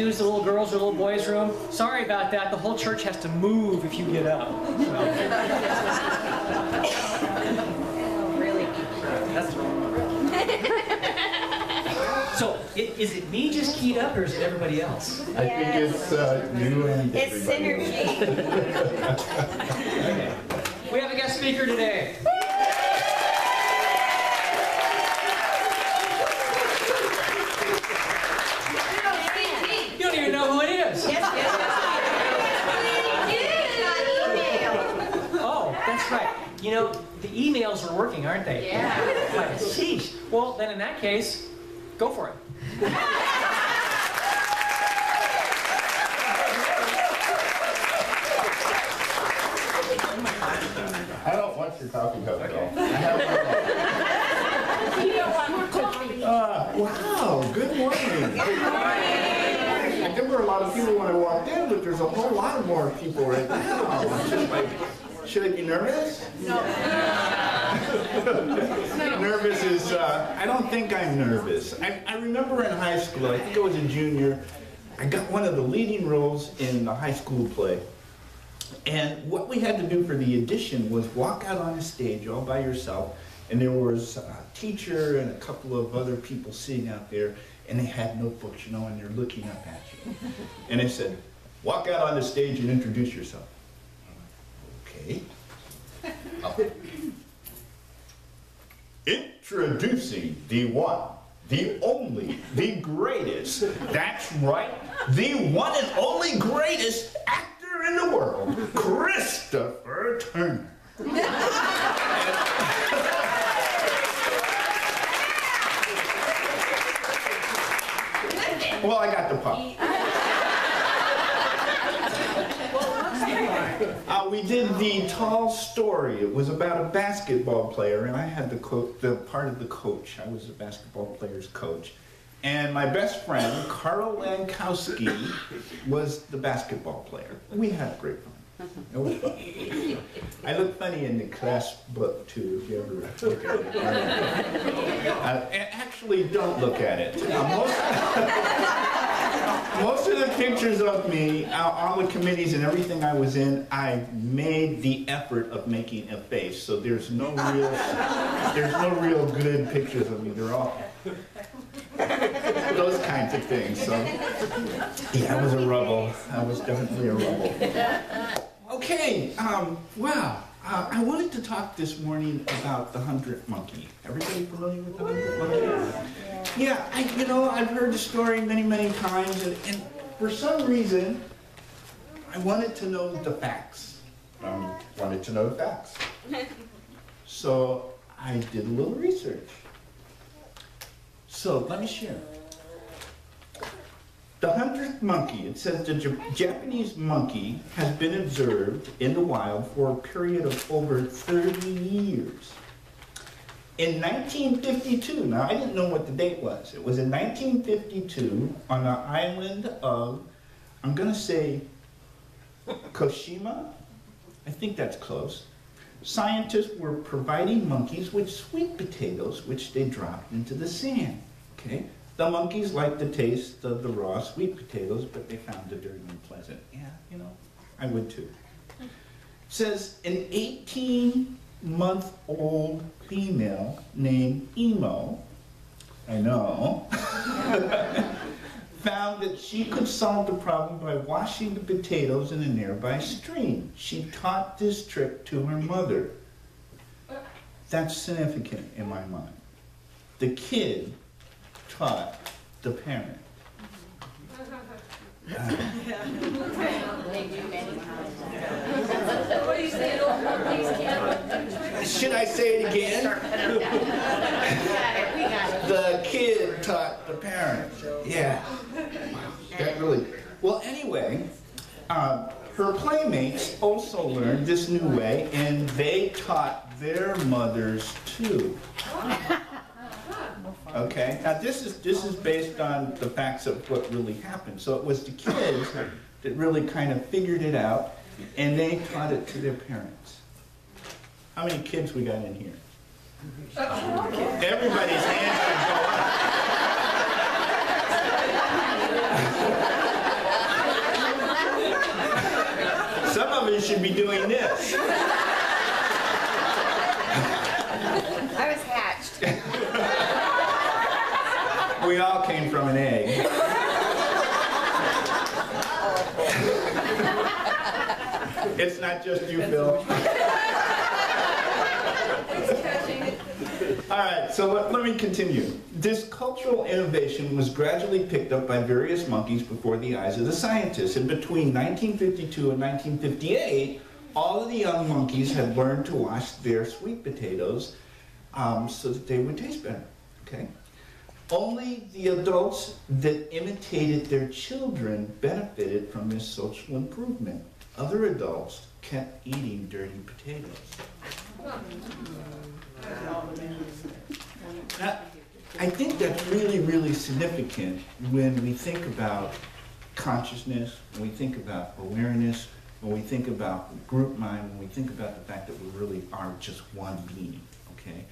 use the little girls' or little boys' room? Sorry about that. The whole church has to move if you get up. Really? That's wrong. So, is it me just keyed up, or is it everybody else? I think it's you and It's everybody. synergy. Okay. We have a guest speaker today. You don't even know who it is. Yes, yes, yes. Oh, that's right. You know, the emails are working, aren't they? Yeah. Like, sheesh. Well, then in that case, go for it. I don't want your coffee cup, Okay. though. I have You don't want more coffee. wow, good morning. I think there were a lot of people when I walked in, but there's a whole lot more people right now. Should I be nervous? No. Nervous is, I don't think I'm nervous. I remember in high school, I think I was a junior, I got one of the leading roles in the high school play. And what we had to do for the audition was walk out on a stage all by yourself, and there was a teacher and a couple of other people sitting out there, and they had notebooks, you know, and they're looking up at you. And they said, walk out on the stage and introduce yourself. Okay. Introducing the one, the only, the greatest, that's right, the one and only greatest actor in the world, Christopher Turner. Well, I got the pop. We did the Tall Story. It was about a basketball player, and I had the part of the coach. I was the basketball player's coach. And my best friend, Carl Lankowski, was the basketball player. We had great fun. It was fun. I look funny in the class book, too, if you ever look at it. Actually, don't look at it. Most of the pictures of me on the committees and everything I was in, I made the effort of making a face. So there's no real good pictures of me. They're all those kinds of things. So yeah, I was a rebel. I was definitely a rebel. Okay, wow. I wanted to talk this morning about the 100th monkey. Everybody familiar with the 100th monkey? Yeah, I've heard the story many, many times, and for some reason, I wanted to know the facts. So I did a little research. So let me share. The 100th monkey, it says the Japanese monkey has been observed in the wild for a period of over 30 years. In 1952, now I didn't know what the date was. It was in 1952 on the island of, I'm going to say, Koshima. I think that's close. Scientists were providing monkeys with sweet potatoes, which they dropped into the sand. Okay? The monkeys liked the taste of the raw sweet potatoes, but they found it very unpleasant. Yeah, I would too. It says an 18-month-old female named Emo, I know, found that she could solve the problem by washing the potatoes in a nearby stream. She taught this trick to her mother. That's significant in my mind. The kid taught the parent. Should I say it again? The kid taught the parent. Yeah. That really. Well, anyway, her playmates also learned this new way, and they taught their mothers too. Okay. Now this is based on the facts of what really happened. So it was the kids that really kind of figured it out, and they taught it to their parents. How many kids we got in here? Everybody's hands are going up. Scientists should be doing this. I was hatched. We all came from an egg. It's not just you, Phil. All right, so let me continue. This cultural innovation was gradually picked up by various monkeys before the eyes of the scientists. And between 1952 and 1958, all of the young monkeys had learned to wash their sweet potatoes so that they would taste better, okay? Only the adults that imitated their children benefited from this social improvement. Other adults kept eating dirty potatoes. Now, I think that's really, really significant when we think about consciousness, when we think about awareness, when we think about group mind, when we think about the fact that we really are just one being, okay?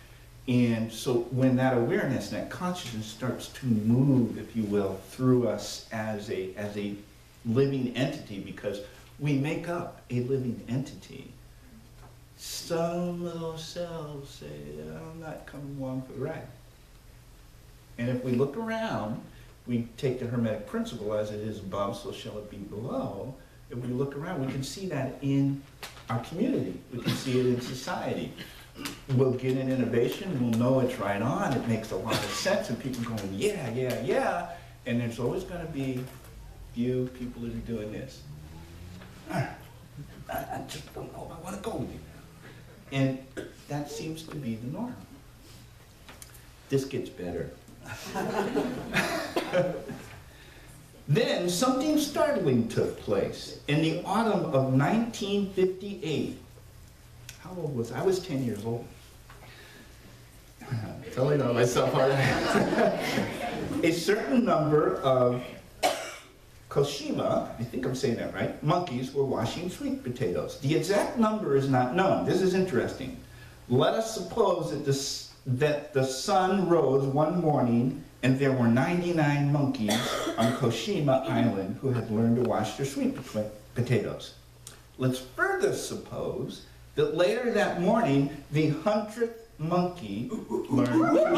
And so when that awareness, that consciousness starts to move, if you will, through us as a living entity, because we make up a living entity, some of those cells say, I'm not coming along for the ride. And if we look around, we take the Hermetic principle, as it is above, so shall it be below. If we look around, we can see that in our community. We can see it in society. We'll get an innovation, we'll know it's right on, it makes a lot of sense, and people going, yeah, yeah, yeah. And there's always going to be few people that are doing this. I just don't know if I want to go with you. And that seems to be the norm. This gets better. Then something startling took place. In the autumn of 1958, how old was I? I was 10 years old. Telling on myself already. A certain number of Koshima, I think I'm saying that right, monkeys were washing sweet potatoes. The exact number is not known. This is interesting. Let us suppose that the sun rose one morning and there were 99 monkeys on Koshima Island who had learned to wash their sweet potatoes. Let's further suppose that later that morning, the 100th monkey learned to wash their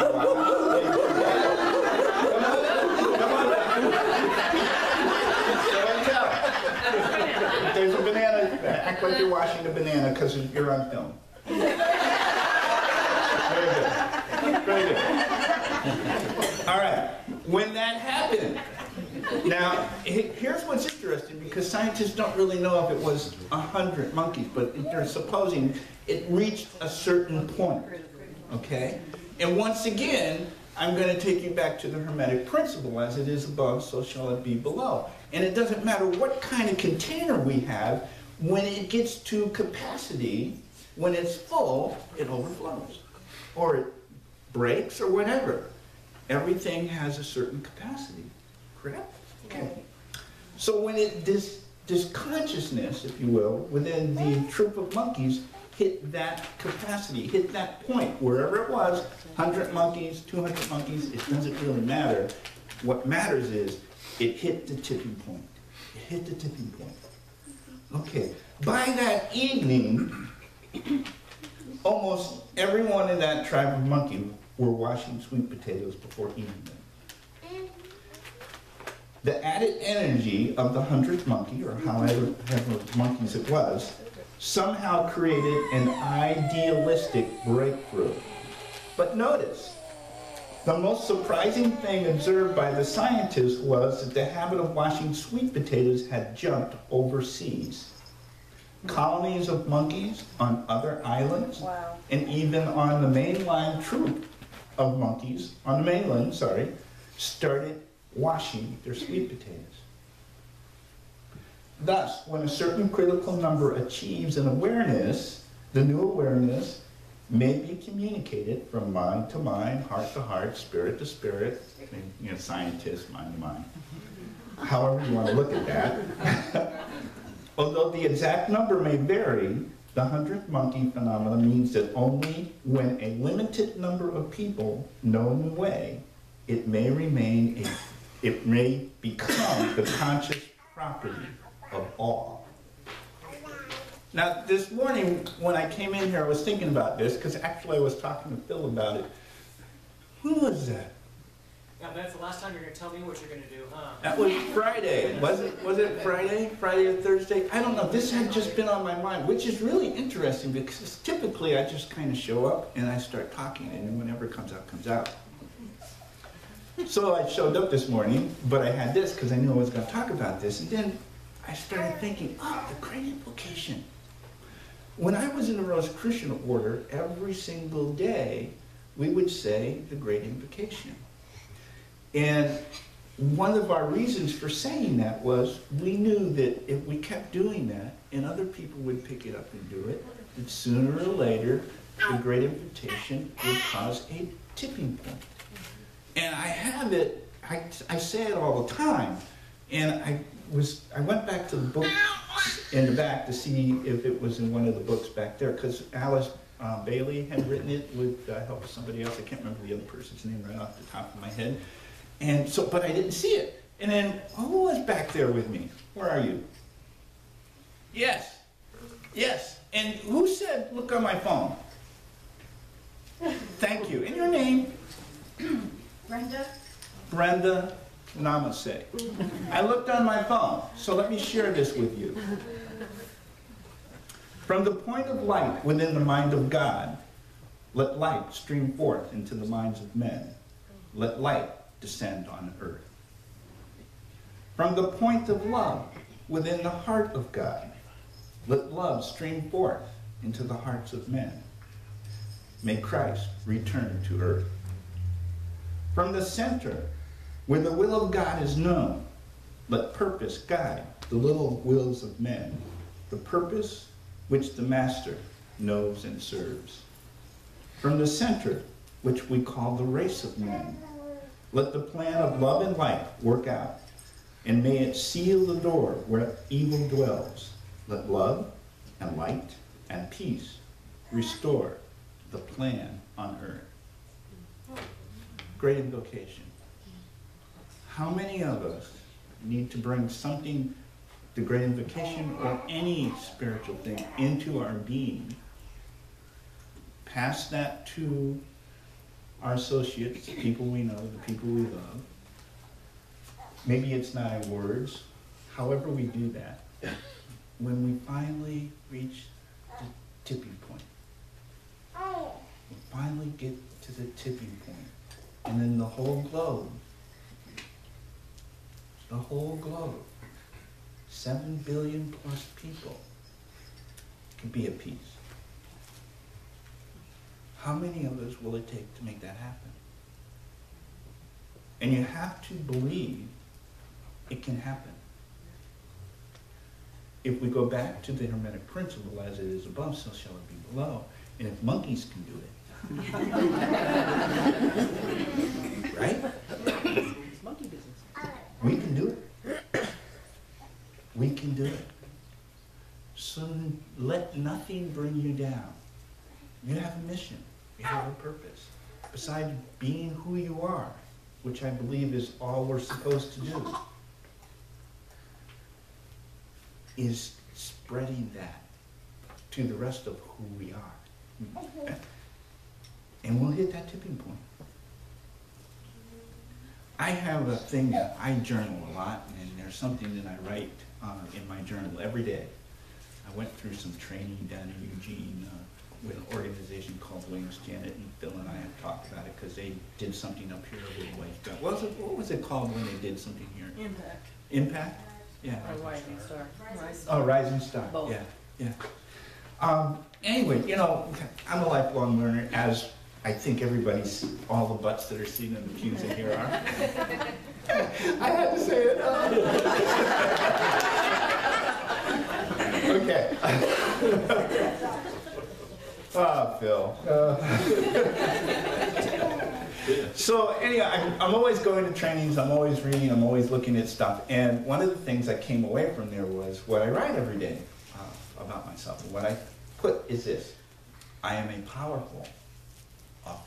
If there's a banana, act like you're washing a banana because you're on film. Very good. Very good. All right. When that happened, now here's what's interesting, because scientists don't really know if it was 100 monkeys, but they're supposing it reached a certain point. Okay? And once again, I'm going to take you back to the Hermetic principle. As it is above, so shall it be below. And it doesn't matter what kind of container we have, when it gets to capacity, when it's full, it overflows. Or it breaks, or whatever. Everything has a certain capacity. Correct? Okay. So when this consciousness, if you will, within the troop of monkeys, hit that capacity, hit that point, wherever it was, 100 monkeys, 200 monkeys, it doesn't really matter. What matters is it hit the tipping point. It hit the tipping point. Okay, by that evening, almost everyone in that tribe of monkey were washing sweet potatoes before eating them. The added energy of the 100th monkey, or however monkeys it was, somehow created an idealistic breakthrough. But notice, the most surprising thing observed by the scientists was that the habit of washing sweet potatoes had jumped overseas. Colonies of monkeys on other islands, Wow. and even on the mainline troop of monkeys, on the mainland, started washing their sweet potatoes. Thus, when a certain critical number achieves an awareness, the new awareness may be communicated from mind to mind, heart to heart, spirit to spirit, scientist, mind to mind. However you want to look at that. Although the exact number may vary, the 100th monkey phenomenon means that only when a limited number of people know a new way, it may become the conscious property of all. Now, this morning when I came in here, I was thinking about this, because actually I was talking to Phil about it. Who was that? Now, that's the last time you're going to tell me what you're going to do, huh? That was Friday. Was it Friday? Friday or Thursday? I don't know. This had just been on my mind, which is really interesting because typically I just kind of show up and I start talking and whatever comes out, comes out. So I showed up this morning, but I had this because I knew I was going to talk about this. And then I started thinking, oh, the great implication. When I was in the Rosicrucian order, every single day we would say the great invocation. And one of our reasons for saying that was we knew that if we kept doing that and other people would pick it up and do it, that sooner or later the great invitation would cause a tipping point. And I have it, I say it all the time, and I went back to the book in the back to see if it was in one of the books back there, because Alice Bailey had written it with help of somebody else. I can't remember the other person's name right off the top of my head. And so, but I didn't see it. And then, who was back there with me? Where are you? Yes. Yes. And who said, look on my phone? Thank you. And your name? Brenda? Brenda Namaste. I looked on my phone, so let me share this with you. From the point of light within the mind of God, let light stream forth into the minds of men. Let light descend on earth. From the point of love within the heart of God, let love stream forth into the hearts of men. May Christ return to earth. From the center, where the will of God is known, let purpose guide the little wills of men, the purpose which the Master knows and serves. From the center, which we call the race of men, let the plan of love and light work out, and may it seal the door where evil dwells. Let love and light and peace restore the plan on earth. Great invocation. How many of us need to bring something, the great invocation or any spiritual thing, into our being, pass that to our associates, the people we know, the people we love. Maybe it's not in words. However we do that, when we finally reach the tipping point, we finally get to the tipping point, and then the whole globe, 7 billion plus people, can be at peace. How many of us will it take to make that happen? And you have to believe it can happen. If we go back to the Hermetic principle, as it is above, so shall it be below. And if monkeys can do it, right? It's monkey business. We can do it. We can do it. So let nothing bring you down. You have a mission. You have a purpose. Besides being who you are, which I believe is all we're supposed to do, is spreading that to the rest of who we are. And we'll hit that tipping point. I have a thing that I journal a lot, and there's something that I write in my journal every day. I went through some training down in Eugene with an organization called Wings. Janet and Phil and I have talked about it because they did something up here a little ways ago. What was it called when they did something here? Impact. Impact? Yeah. Or Rising Star. Oh, Rising Star. Both. Yeah, yeah. Anyway, you know, I'm a lifelong learner, as I think everybody's, all the butts that are sitting in the pews in here are. I had to say it. Okay. Oh, Phil. So anyway, I'm always going to trainings, I'm always reading, I'm always looking at stuff. And one of the things I came away from there was what I write every day about myself. And what I put is this: I am a powerful, authentic,